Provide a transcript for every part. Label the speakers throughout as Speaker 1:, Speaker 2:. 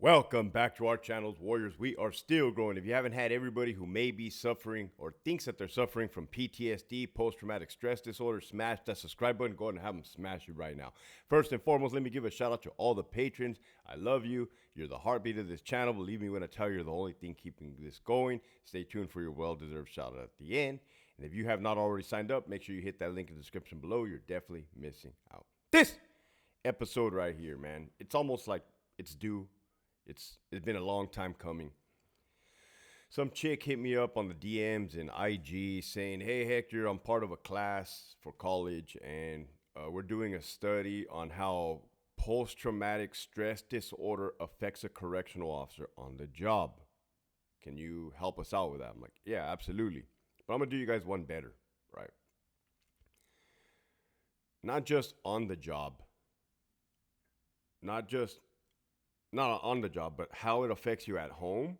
Speaker 1: Welcome back to our channels, Warriors. We are still growing. If you haven't had everybody who may be suffering or thinks that they're suffering from PTSD, post-traumatic stress disorder, smash that subscribe button. Go ahead and have them smash you right now. First and foremost, let me give a shout out to all the patrons. I love you. You're the heartbeat of this channel. Believe me when I tell you, you're the only thing keeping this going. Stay tuned for your well-deserved shout out at the end. And if you have not already signed up, make sure you hit that link in the description below. You're definitely missing out. This episode right here, man, it's almost like it's due. It's been a long time coming. Some chick hit me up on the DMs and IG saying, "Hey Hector, I'm part of a class for college and we're doing a study on how post-traumatic stress disorder affects a correctional officer on the job. Can you help us out with that?" I'm like, "Yeah, absolutely. But I'm going to do you guys one better, right? Not just on the job, not on the job, but how it affects you at home.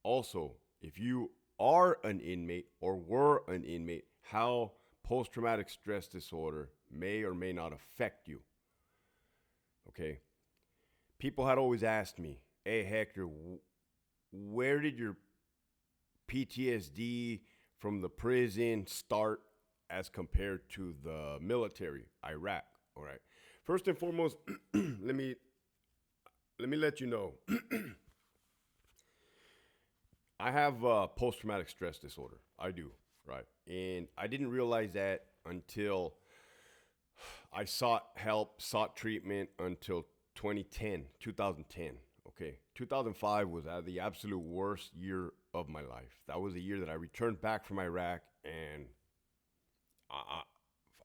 Speaker 1: Also, if you are an inmate or were an inmate, how post-traumatic stress disorder may or may not affect you." Okay. People had always asked me, "Hey, Hector, where did your PTSD from the prison start as compared to the military, Iraq?" All right. First and foremost, let me let you know. I have post-traumatic stress disorder. I do, right? And I didn't realize that until I sought help, sought treatment until 2010. Okay. 2005 was the absolute worst year of my life. That was the year that I returned back from Iraq and I,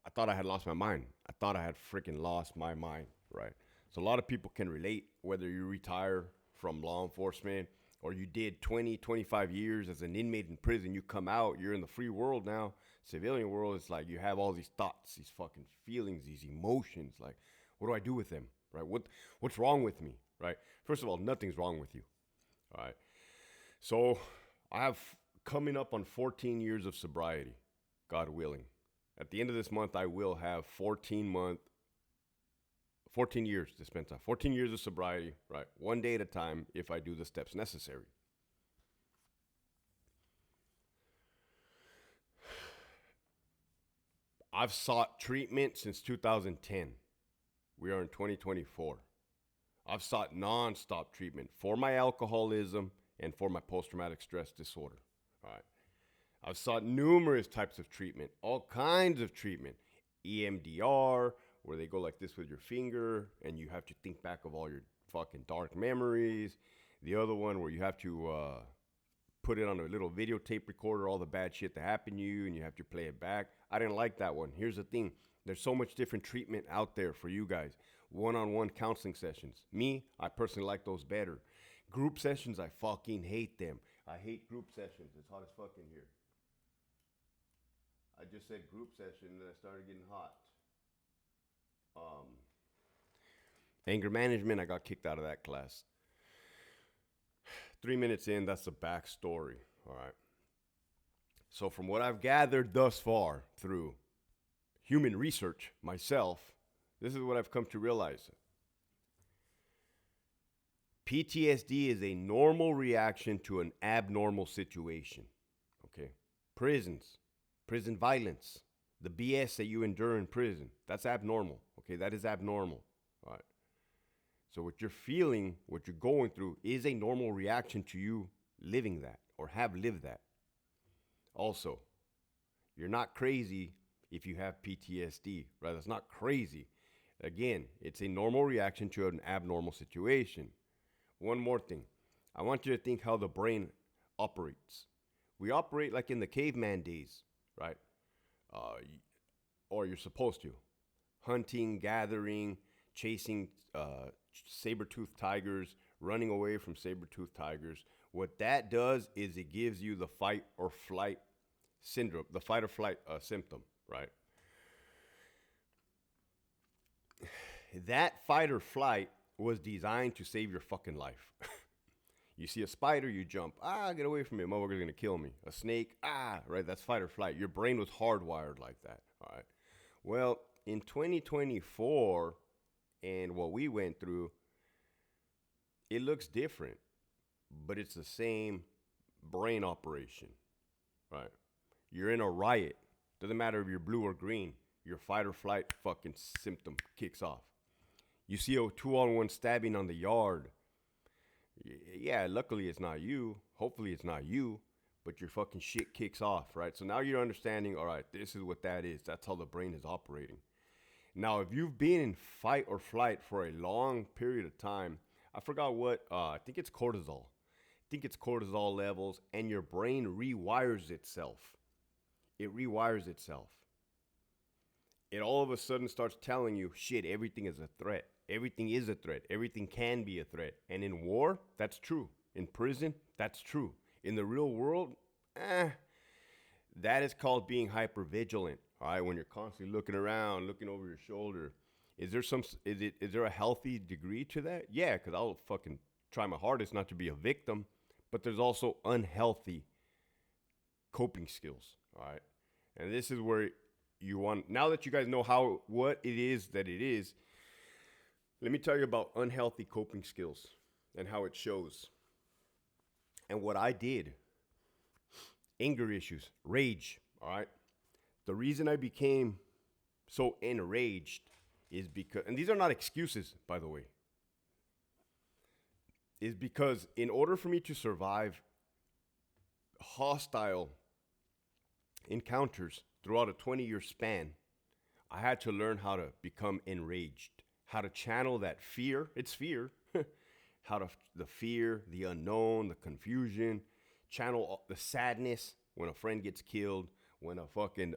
Speaker 1: I thought I had lost my mind. I thought I had freaking lost my mind, right? So a lot of people can relate, whether you retire from law enforcement or you did 20, 25 years as an inmate in prison. You come out, you're in the free world now. Civilian world, it's like you have all these thoughts, these fucking feelings, these emotions. Like, what do I do with them, right? What's wrong with me, right? First of all, nothing's wrong with you, all right? So I have coming up on 14 years of sobriety, God willing. At the end of this month, I will have 14 years to spend time. 14 years of sobriety, right? One day at a time if I do the steps necessary. I've sought treatment since 2010. We are in 2024. I've sought nonstop treatment for my alcoholism and for my post-traumatic stress disorder. All right. I've sought numerous types of treatment, all kinds of treatment. EMDR, where they go like this with your finger and you have to think back of all your fucking dark memories. The other one where you have to put it on a little videotape recorder, all the bad shit that happened to you, and you have to play it back. I didn't like that one. Here's the thing. There's so much different treatment out there for you guys. One-on-one counseling sessions. Me, I personally like those better. Group sessions, I fucking hate them. I hate group sessions. It's hot as fuck in here. I just said group session and then I started getting hot. Anger management, I got kicked out of that class. 3 minutes in, that's the backstory. All right. So from what I've gathered thus far through human research myself, this is what I've come to realize. PTSD is a normal reaction to an abnormal situation. Okay. Prisons, prison violence, the BS that you endure in prison, that's abnormal. Okay. That is abnormal. All right. So what you're feeling, what you're going through is a normal reaction to you living that or have lived that. Also, you're not crazy if you have PTSD, right? That's not crazy. Again, it's a normal reaction to an abnormal situation. One more thing. I want you to think how the brain operates. We operate like in the caveman days, right? Or you're supposed to. Hunting, gathering, chasing saber-toothed tigers, running away from saber-toothed tigers. What that does is it gives you the fight or flight syndrome, the fight or flight symptom, right? That fight or flight was designed to save your fucking life. You see a spider, you jump. Get away from me. Motherfucker's going to kill me. A snake, right? That's fight or flight. Your brain was hardwired like that, all right? Well, in 2024, and what we went through, It looks different, but it's the same brain operation, right? You're in a riot. Doesn't matter if you're blue or green. Your fight or flight fucking symptom kicks off. You see a 2-on-1 stabbing on the yard. Yeah, luckily it's not you. Hopefully it's not you, but your fucking shit kicks off, right? So now you're understanding, all right, this is what that is. That's how the brain is operating. Now, if you've been in fight or flight for a long period of time, I forgot what, I think it's cortisol. I think it's cortisol levels, and your brain rewires itself. It rewires itself. It all of a sudden starts telling you, shit, everything is a threat. Everything is a threat. Everything can be a threat. And in war, that's true. In prison, that's true. In the real world, that is called being hypervigilant. All right, when you're constantly looking around, looking over your shoulder. Is there a healthy degree to that? Yeah, because I'll fucking try my hardest not to be a victim. But there's also unhealthy coping skills. All right. And this is where you want, now that you guys know what it is that it is, let me tell you about unhealthy coping skills and how it shows. And what I did, anger issues, rage, all right? The reason I became so enraged is because, and these are not excuses, by the way, is because in order for me to survive hostile encounters throughout a 20-year span, I had to learn how to become enraged, how to channel that fear. It's fear. The fear, the unknown, the confusion, channel the sadness when a friend gets killed, when a fucking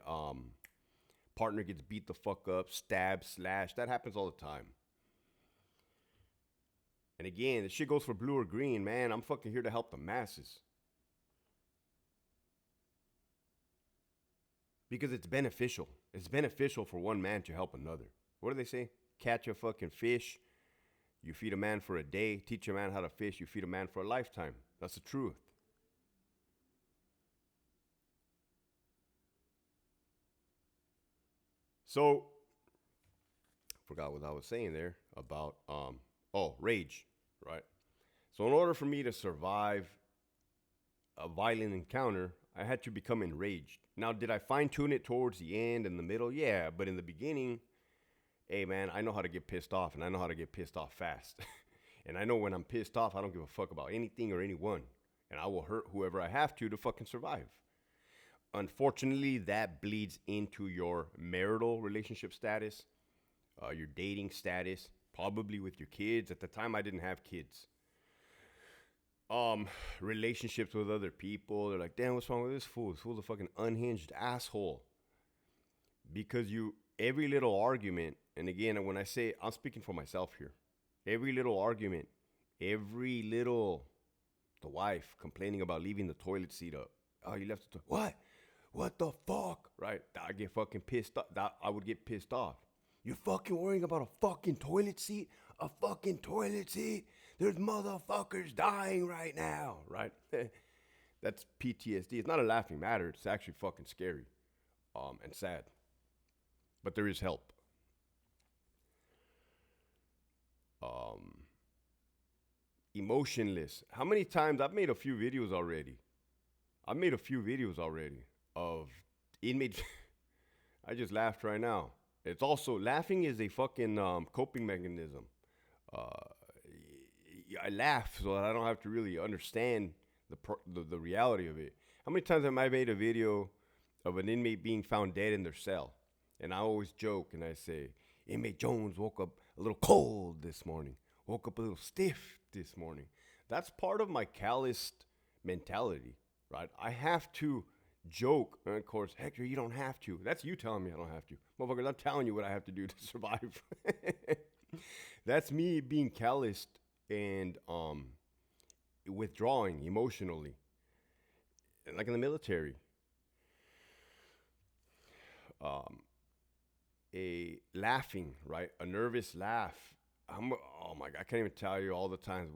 Speaker 1: partner gets beat the fuck up, stabbed, slashed. That happens all the time. And again, this shit goes for blue or green, man. I'm fucking here to help the masses. Because it's beneficial. It's beneficial for one man to help another. What do they say? Catch a fucking fish. You feed a man for a day. Teach a man how to fish. You feed a man for a lifetime. That's the truth. So, forgot what I was saying there about, rage, right? So in order for me to survive a violent encounter, I had to become enraged. Now, did I fine tune it towards the end and the middle? Yeah, but in the beginning, hey man, I know how to get pissed off, and I know how to get pissed off fast. And I know when I'm pissed off, I don't give a fuck about anything or anyone. And I will hurt whoever I have to fucking survive. Unfortunately, that bleeds into your marital relationship status, your dating status, probably with your kids. At the time, I didn't have kids. Relationships with other people. They're like, damn, what's wrong with this fool? This fool's a fucking unhinged asshole. Because every little argument, and again, when I say, I'm speaking for myself here. Every little argument, the wife complaining about leaving the toilet seat up. Oh, you left the what? What the fuck? Right? I get fucking pissed off. I would get pissed off. You're fucking worrying about a fucking toilet seat? A fucking toilet seat? There's motherfuckers dying right now, right? That's PTSD. It's not a laughing matter. It's actually fucking scary and sad. But there is help. Emotionless. How many times? I've made a few videos already. Of inmates. I just laughed right now. It's also, laughing is a fucking coping mechanism. I laugh so that I don't have to really understand the reality of it. How many times have I made a video of an inmate being found dead in their cell? And I always joke and I say, Inmate Jones woke up a little cold this morning. Woke up a little stiff this morning. That's part of my calloused mentality, right? I have to joke. And of course, Hector, you don't have to. That's you telling me I don't have to. Motherfuckers, I'm telling you what I have to do to survive. That's me being calloused and withdrawing emotionally. Like in the military. A laughing, right? A nervous laugh. Oh my God, I can't even tell you all the times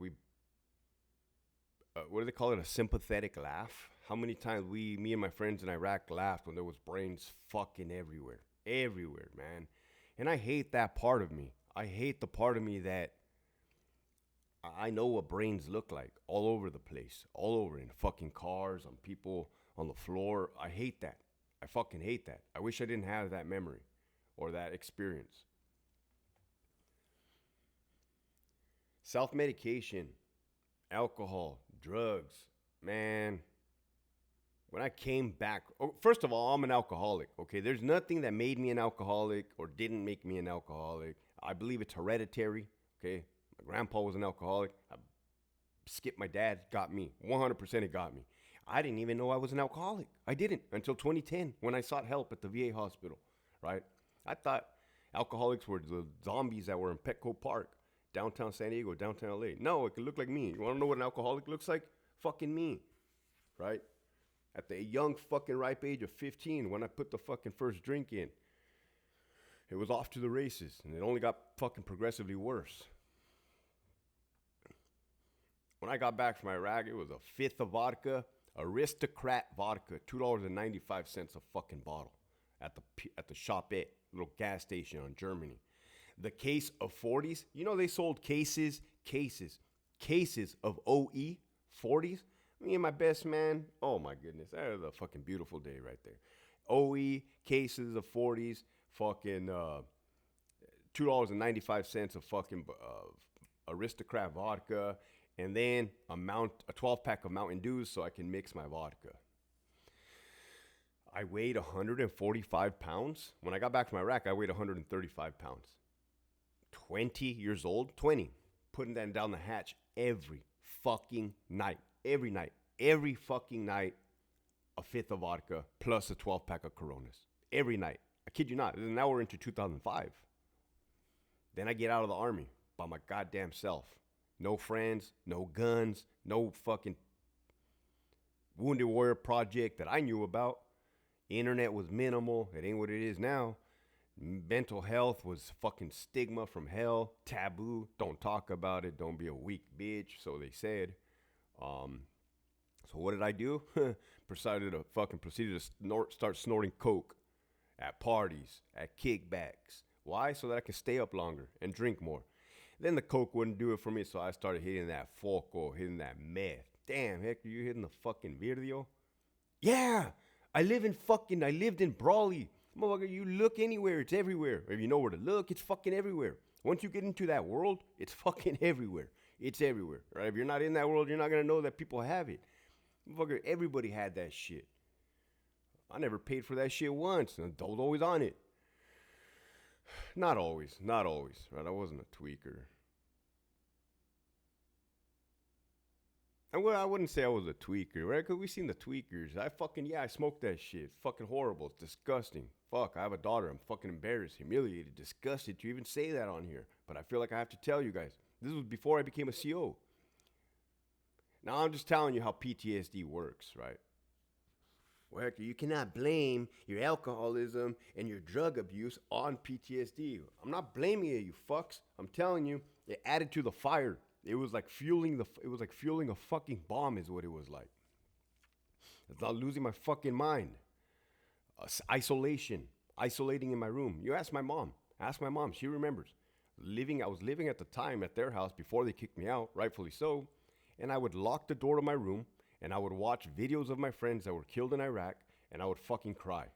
Speaker 1: what do they call it? A sympathetic laugh. How many times me and my friends in Iraq laughed when there was brains fucking everywhere. Everywhere, man. And I hate that part of me. I hate the part of me that I know what brains look like all over the place, all over in fucking cars, on people, on the floor. I hate that. I fucking hate that. I wish I didn't have that memory or that experience. Self medication, alcohol, drugs, man. When I came back, oh, first of all, I'm an alcoholic. Okay, there's nothing that made me an alcoholic or didn't make me an alcoholic. I believe it's hereditary. Okay, my grandpa was an alcoholic. I skipped my dad, got me. 100% it got me. I didn't even know I was an alcoholic. I didn't until 2010 when I sought help at the VA hospital. Right? I thought alcoholics were the zombies that were in Petco Park, downtown San Diego, downtown LA. No, it could look like me. You want to know what an alcoholic looks like? Fucking me. Right? At the young fucking ripe age of 15, when I put the fucking first drink in, it was off to the races, and it only got fucking progressively worse. When I got back from Iraq, it was a fifth of vodka, Aristocrat vodka, $2.95 a fucking bottle at the Shopette, little gas station on Germany. The case of 40s, you know they sold cases of OE 40s. Me and my best man, oh my goodness, that was a fucking beautiful day right there. OE cases of 40s, fucking $2.95 of fucking Aristocrat vodka, and then a 12 pack of Mountain Dews so I can mix my vodka. I weighed 145 pounds. When I got back from Iraq, I weighed 135 pounds. 20 years old, 20, putting that down the hatch every fucking night. Every fucking night, a fifth of vodka plus a 12 pack of Coronas. Every night. I kid you not. Now we're into 2005. Then I get out of the army by my goddamn self. No friends, no guns, no fucking Wounded Warrior Project that I knew about. Internet was minimal. It ain't what it is now. Mental health was fucking stigma from hell. Taboo. Don't talk about it. Don't be a weak bitch. So they said. So what did I do? Proceeded to start snorting coke at parties, at kickbacks. Why? So that I could stay up longer and drink more. Then the coke wouldn't do it for me, so I started hitting that foco, hitting that meth. Damn, Hector, you hitting the fucking video? Yeah, I lived in Brawley. Motherfucker, you look anywhere, it's everywhere. If you know where to look, it's fucking everywhere. Once you get into that world, it's fucking everywhere. It's everywhere, right? If you're not in that world, you're not gonna know that people have it. Motherfucker, everybody had that shit. I never paid for that shit once. I was always on it. Not always, right? I wasn't a tweaker. And well, I wouldn't say I was a tweaker, right? Because we seen the tweakers. I smoked that shit. It's fucking horrible. It's disgusting. Fuck, I have a daughter. I'm fucking embarrassed, humiliated, disgusted to even say that on here. But I feel like I have to tell you guys. This was before I became a CO. Now I'm just telling you how PTSD works, right? Well, Hector, you cannot blame your alcoholism and your drug abuse on PTSD. I'm not blaming you fucks. I'm telling you, it added to the fire. It was like fueling a fucking bomb is what it was like. It's not losing my fucking mind. Isolating in my room. You ask my mom. She remembers. I was living at the time at their house before they kicked me out, rightfully so. And I would lock the door to my room and I would watch videos of my friends that were killed in Iraq and I would fucking cry.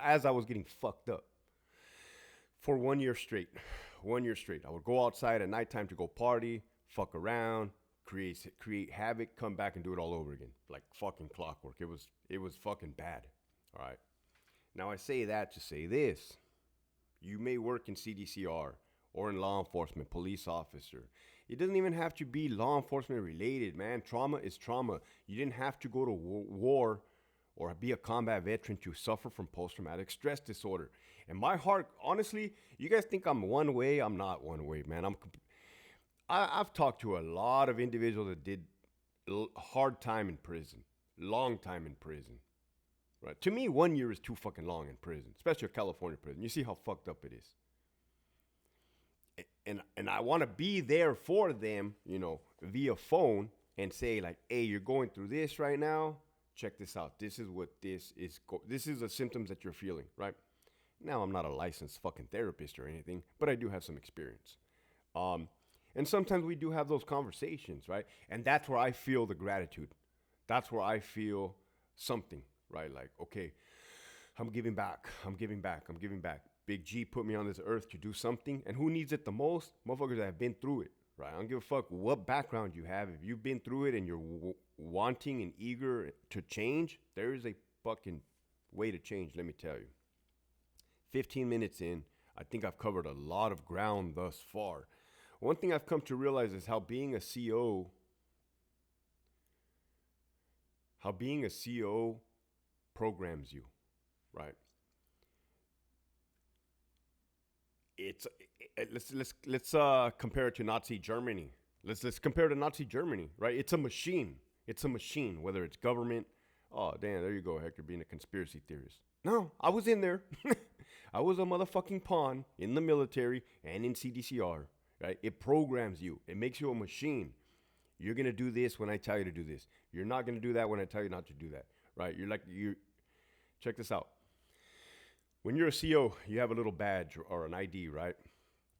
Speaker 1: As I was getting fucked up. For 1 year straight. 1 year straight. I would go outside at nighttime to go party, fuck around, create havoc, come back and do it all over again. Like fucking clockwork. It was fucking bad. All right. Now I say that to say this. You may work in CDCR or in law enforcement, police officer. It doesn't even have to be law enforcement related, man. Trauma is trauma. You didn't have to go to war or be a combat veteran to suffer from post-traumatic stress disorder. And my heart, honestly, you guys think I'm one way? I'm not one way, man. I've talked to a lot of individuals that did hard time in prison, long time in prison. Right? To me, 1 year is too fucking long in prison, especially a California prison. You see how fucked up it is. And I want to be there for them, via phone and say like, hey, you're going through this right now. Check this out. This is what this is. This is the symptoms that you're feeling, right? Now, I'm not a licensed fucking therapist or anything, but I do have some experience. And sometimes we do have those conversations, right? And that's where I feel the gratitude. That's where I feel something, right? Like, okay, I'm giving back. I'm giving back. I'm giving back. Big G put me on this earth to do something. And who needs it the most? Motherfuckers that have been through it, right? I don't give a fuck what background you have. If you've been through it and you're wanting and eager to change, there is a fucking way to change, let me tell you. 15 minutes in, I think I've covered a lot of ground thus far. One thing I've come to realize is how being a CEO programs you, right? It's let's compare it to Nazi Germany. Let's compare it to Nazi Germany, right? It's a machine. It's a machine. Whether it's government. Oh damn, there you go, Hector, being a conspiracy theorist. No, I was in there. I was a motherfucking pawn in the military and in CDCR. Right? It programs you. It makes you a machine. You're gonna do this when I tell you to do this. You're not gonna do that when I tell you not to do that. Right? You check this out. When you're a CO, you have a little badge or an ID, right?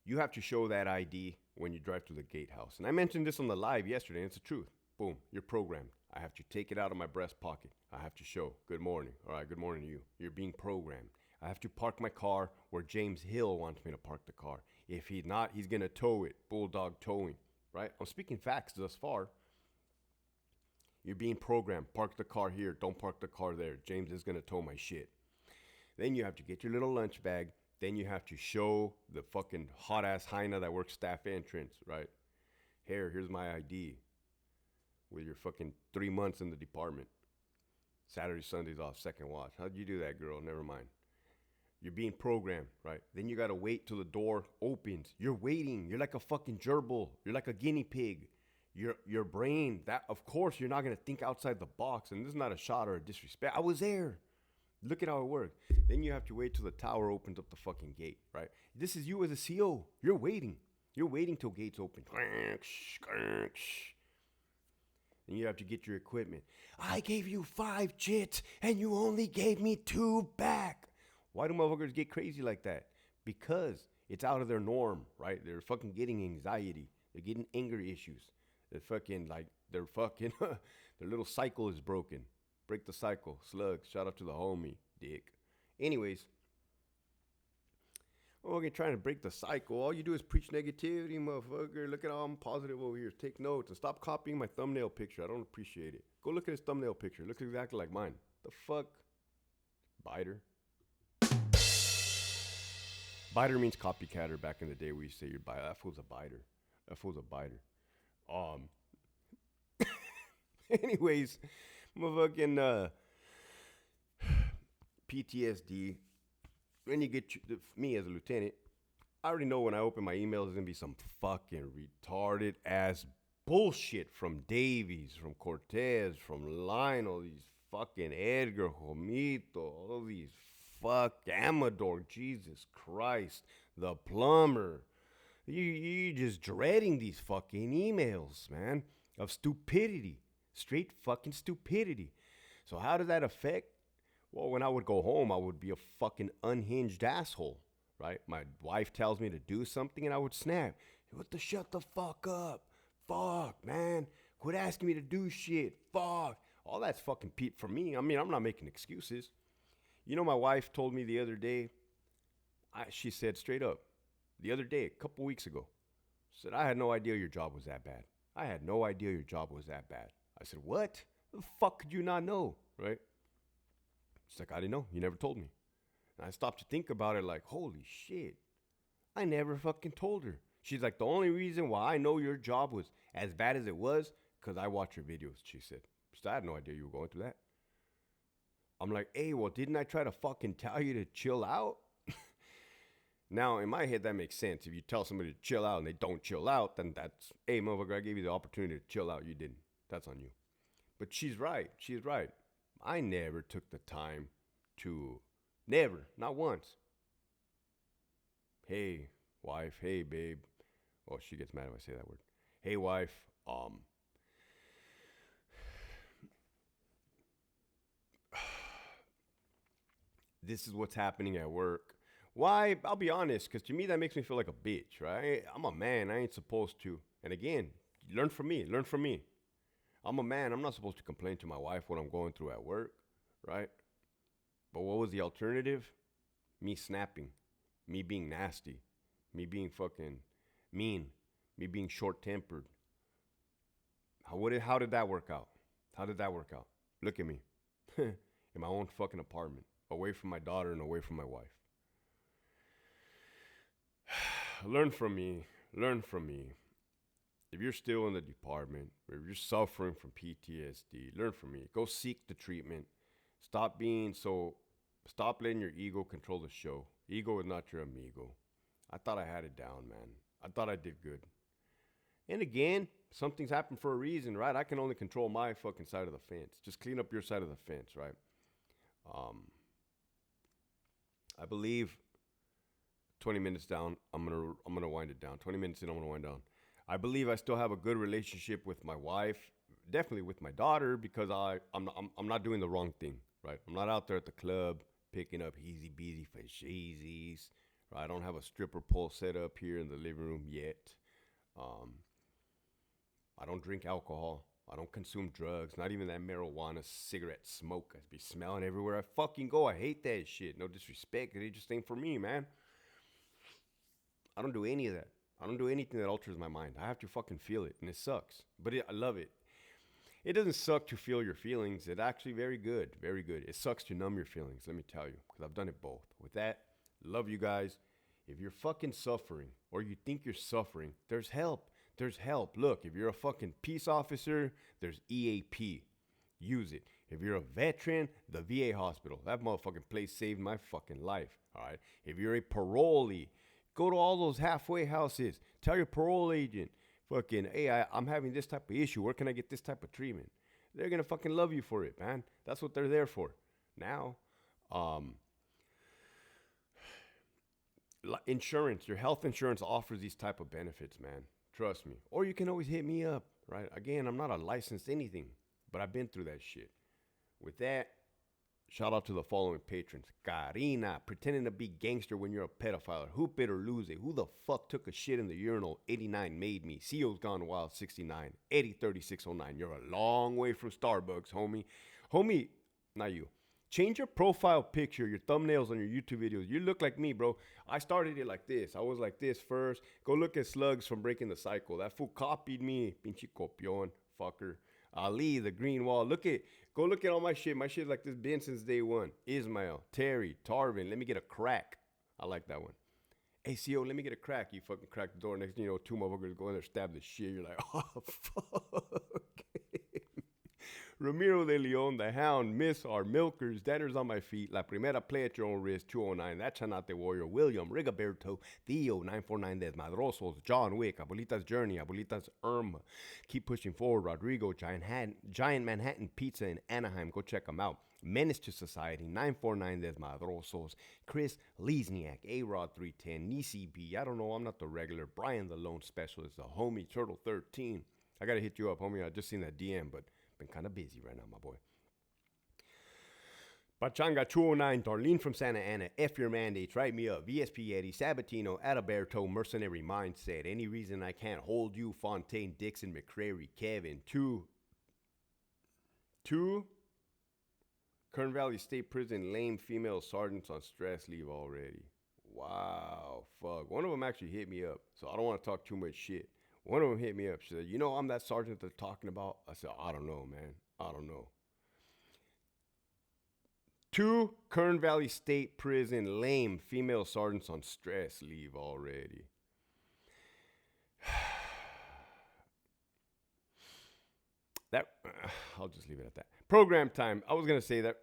Speaker 1: You have to show that ID when you drive through the gatehouse. And I mentioned this on the live yesterday, and it's the truth. Boom, you're programmed. I have to take it out of my breast pocket. I have to show, good morning. All right, good morning to you. You're being programmed. I have to park my car where James Hill wants me to park the car. If he's not, he's going to tow it. Bulldog towing, right? I'm speaking facts thus far. You're being programmed. Park the car here. Don't park the car there. James is going to tow my shit. Then you have to get your little lunch bag. Then you have to show the fucking hot ass hyena that works staff entrance, right? Here's my ID. With your fucking 3 months in the department. Saturday, Sundays off, second watch. How'd you do that, girl? Never mind. You're being programmed, right? Then you gotta wait till the door opens. You're waiting. You're like a fucking gerbil. You're like a guinea pig. Your brain, that of course you're not gonna think outside the box. And this is not a shot or a disrespect. I was there. Look at how it worked. Then you have to wait till the tower opens up the fucking gate, right? This is you as a CO. You're waiting. You're waiting till gates open. And you have to get your equipment. I gave you 5 jits and you only gave me 2 back. Why do motherfuckers get crazy like that? Because it's out of their norm, right? They're fucking getting anxiety. They're getting anger issues. They're fucking their little cycle is broken. Break the cycle. Slugs. Shout out to the homie, dick. Anyways, okay, trying to break the cycle. All you do is preach negativity, motherfucker. Look at how I'm positive over here. Take notes and stop copying my thumbnail picture. I don't appreciate it. Go look at his thumbnail picture. It looks exactly like mine. The fuck? Biter. Biter means copycatter. Back in the day, we used to say you're biter. That fool's a biter. That fool's a biter. Anyways, motherfucking PTSD. When you get me as a lieutenant, I already know when I open my emails, there's gonna be some fucking retarded ass bullshit from Davies, from Cortez, from Lionel, these fucking Edgar, Jomito, all these fuck Amador, Jesus Christ, the plumber. You just dreading these fucking emails, man, of stupidity, straight fucking stupidity. So how does that affect? Well, when I would go home, I would be a fucking unhinged asshole, right? My wife tells me to do something and I would snap. What the shut the fuck up? Fuck, man. Quit asking me to do shit. Fuck. All that's fucking Pete for me. I mean, I'm not making excuses. You know, my wife told me the other day, she said straight up, the other day, a couple weeks ago, said, I had no idea your job was that bad. I had no idea your job was that bad. I said, what? The fuck could you not know, right? She's like, I didn't know. You never told me. And I stopped to think about it like, holy shit. I never fucking told her. She's like, the only reason why I know your job was as bad as it was, because I watch your videos, she said. So I had no idea you were going through that. I'm like, hey, well, didn't I try to fucking tell you to chill out? Now, in my head, that makes sense. If you tell somebody to chill out and they don't chill out, then that's, hey, motherfucker, I gave you the opportunity to chill out. You didn't. That's on you. But she's right. She's right. I never took the time to, never, not once. Hey, wife, hey, babe. Oh, she gets mad if I say that word. Hey, wife, this is what's happening at work. Why? I'll be honest, because to me that makes me feel like a bitch, right? I'm a man. I ain't supposed to. And again, learn from me. Learn from me. I'm a man. I'm not supposed to complain to my wife what I'm going through at work, right? But what was the alternative? Me snapping, me being nasty, me being fucking mean, me being short tempered. How did that work out? How did that work out? Look at me in my own fucking apartment, away from my daughter and away from my wife. Learn from me. Learn from me. If you're still in the department, or if you're suffering from PTSD, learn from me. Go seek the treatment. Stop being so, stop letting your ego control the show. Ego is not your amigo. I thought I had it down, man. I thought I did good. And again, something's happened for a reason, right? I can only control my fucking side of the fence. Just clean up your side of the fence, right? I believe 20 minutes down, I'm gonna wind it down. 20 minutes in, I'm gonna wind down. I believe I still have a good relationship with my wife, definitely with my daughter, because I'm not doing the wrong thing, right? I'm not out there at the club picking up easy beasy for shazies, right? I don't have a stripper pole set up here in the living room yet. I don't drink alcohol. I don't consume drugs. Not even that marijuana, cigarette smoke. I be smelling everywhere I fucking go. I hate that shit. No disrespect. It just ain't for me, man. I don't do any of that. I don't do anything that alters my mind. I have to fucking feel it, and it sucks. But I love it. It doesn't suck to feel your feelings. It's actually very good. Very good. It sucks to numb your feelings, let me tell you, because I've done it both. With that, love you guys. If you're fucking suffering, or you think you're suffering, there's help. There's help. Look, if you're a fucking peace officer, there's EAP. Use it. If you're a veteran, the VA hospital. That motherfucking place saved my fucking life. All right. If you're a parolee, go to all those halfway houses. Tell your parole agent, fucking, hey, I'm having this type of issue. Where can I get this type of treatment? They're going to fucking love you for it, man. That's what they're there for. Now, insurance, your health insurance offers these type of benefits, man. Trust me. Or you can always hit me up, right? Again, I'm not a licensed anything, but I've been through that shit. With that, shout out to the following patrons. Karina, pretending to be gangster when you're a pedophile. Hoop it or lose it. Who the fuck took a shit in the urinal? 89 made me. CEO's Gone Wild, 69. Eddie, 3609. You're a long way from Starbucks, homie. Homie, not you. Change your profile picture, your thumbnails on your YouTube videos. You look like me, bro. I started it like this. I was like this first. Go look at Slugs from Breaking the Cycle. That fool copied me. Pinche copion, fucker. Ali, the Green Wall. Go look at all my shit. My shit's like this been since day one. Ismail, Terry, Tarvin. Let me get a crack. I like that one. Hey, CO, let me get a crack. You fucking crack the door. Next thing you know, two motherfuckers go in there, stab the shit. You're like, oh, fuck. Ramiro de Leon, the Hound, Miss our Milkers, Danners on my feet, La Primera Play at your own risk, 209, That Chanate Warrior, William, Rigoberto, Theo, 949 Desmadrosos, John Wick, Abuelita's Journey, Abuelita's Irma, Keep Pushing Forward, Rodrigo, Giant Manhattan Pizza in Anaheim, go check them out. Menace to Society, 949 Desmadrosos, Chris Lesniak, A-Rod 310, Nisi B, I don't know, I'm not the regular, Brian the Lone Specialist, the homie, Turtle 13. I gotta hit you up, homie, I just seen that DM, but been kind of busy right now, my boy. Pachanga 209, Darlene from Santa Ana, F your mandates, write me up, VSP Eddie, Sabatino, Adalberto, Mercenary Mindset, Any Reason I Can't Hold You, Fontaine, Dixon, McCrary, Kevin, two, Kern Valley State Prison, lame female sergeants on stress leave already. Wow, fuck. One of them actually hit me up, so I don't want to talk too much shit. One of them hit me up. She said, you know, I'm that sergeant they're talking about. I said, I don't know, man. I don't know. 2 Kern Valley State Prison, lame female sergeants on stress leave already. I'll just leave it at that. Program time. I was going to say that.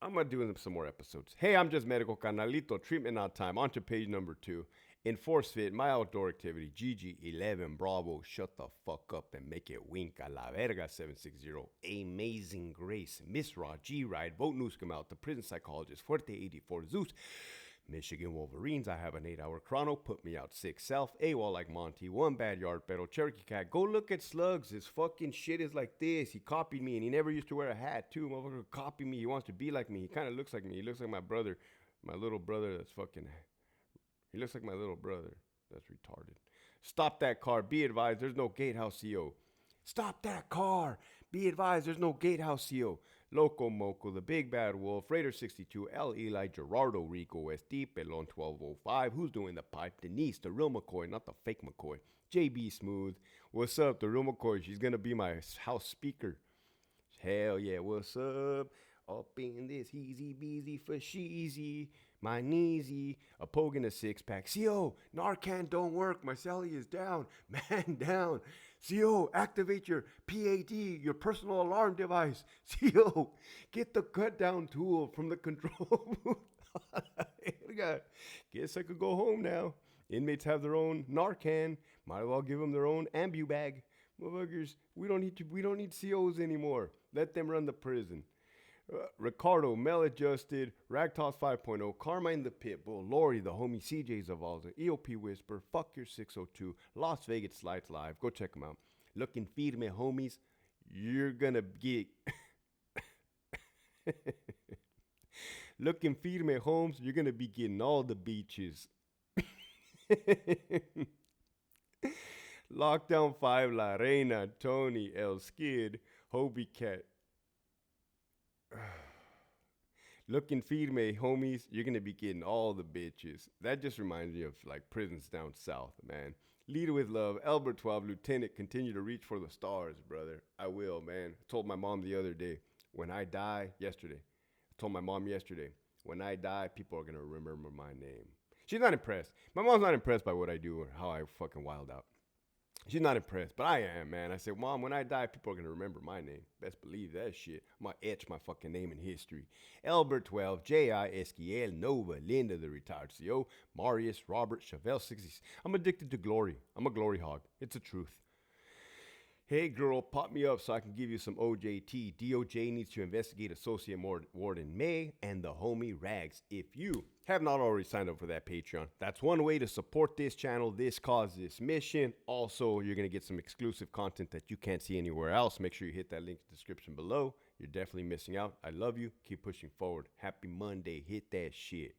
Speaker 1: I'm going to do some more episodes. Hey, I'm just Medical Canalito. Treatment Now Time. On to page number 2. Enforce Fit, my outdoor activity, GG11, Bravo, shut the fuck up and make it wink, a la verga 760, Amazing Grace, Miss Raw, G-Ride, Vote News come out, The Prison Psychologist, Fuerte 84, Zeus, Michigan Wolverines, I have an 8-hour chrono, put me out 6 self, AWOL like Monty, One Bad Yard, Pero Cherokee Cat, go look at Slugs, his fucking shit is like this, he copied me and he never used to wear a hat too, motherfucker copied me, he wants to be like me, he kind of looks like me, he looks like my brother, My little brother that's fucking. He looks like my little brother. That's retarded. Stop that car. Be advised, there's no gatehouse CO. Stop that car. Be advised, there's no gatehouse CO. Loco Moco, the Big Bad Wolf, Raider 62, L. Eli, Gerardo, Rico, SD, Pelon 1205. Who's doing the pipe? Denise, the real McCoy, not the fake McCoy. JB Smooth. What's up? The real McCoy. She's going to be my house speaker. Hell yeah, what's up? Up in this easy beezy for sheezy. My kneesy, a poke in a six pack. CO, Narcan don't work. My celly is down. Man down. CO, activate your PAD, your personal alarm device. CO, get the cut down tool from the control booth. Guess I could go home now. Inmates have their own Narcan. Might as well give them their own ambu bag. Motherfuckers, we don't need COs anymore. Let them run the prison. Ricardo, Maladjusted, Ragtoss 5.0, Carmine the Pitbull, Lori, the homie CJ Zavalza, EOP Whisper, Fuck Your 602, Las Vegas Lights Live. Go check them out. Looking firme, homies. You're gonna get. Looking firme, homes. You're gonna be getting all the beaches. Lockdown 5, La Reina, Tony, El Skid, Hobie Cat. Looking firme, homies, you're gonna be getting all the bitches. That just reminds me of like prisons down south, man. Leader with love, Albert 12, Lieutenant, continue to reach for the stars, brother. I will, man. I told my mom the other day, when I die, yesterday. I told my mom yesterday, when I die, people are gonna remember my name. She's not impressed. My mom's not impressed by what I do or how I fucking wild out. She's not impressed, but I am, man. I said, Mom, when I die, people are going to remember my name. Best believe that shit. I'm going to etch my fucking name in history. Albert 12, J.I. Esquiel, Nova, Linda, the retired CO, Marius, Robert, Chevelle 60. I'm addicted to glory. I'm a glory hog. It's the truth. Hey, girl, pop me up so I can give you some OJT. DOJ needs to investigate Associate Warden May and the homie Rags. If you have not already signed up for that Patreon, that's one way to support this channel, this cause, this mission. Also, you're going to get some exclusive content that you can't see anywhere else. Make sure you hit that link in the description below. You're definitely missing out. I love you. Keep pushing forward. Happy Monday. Hit that shit.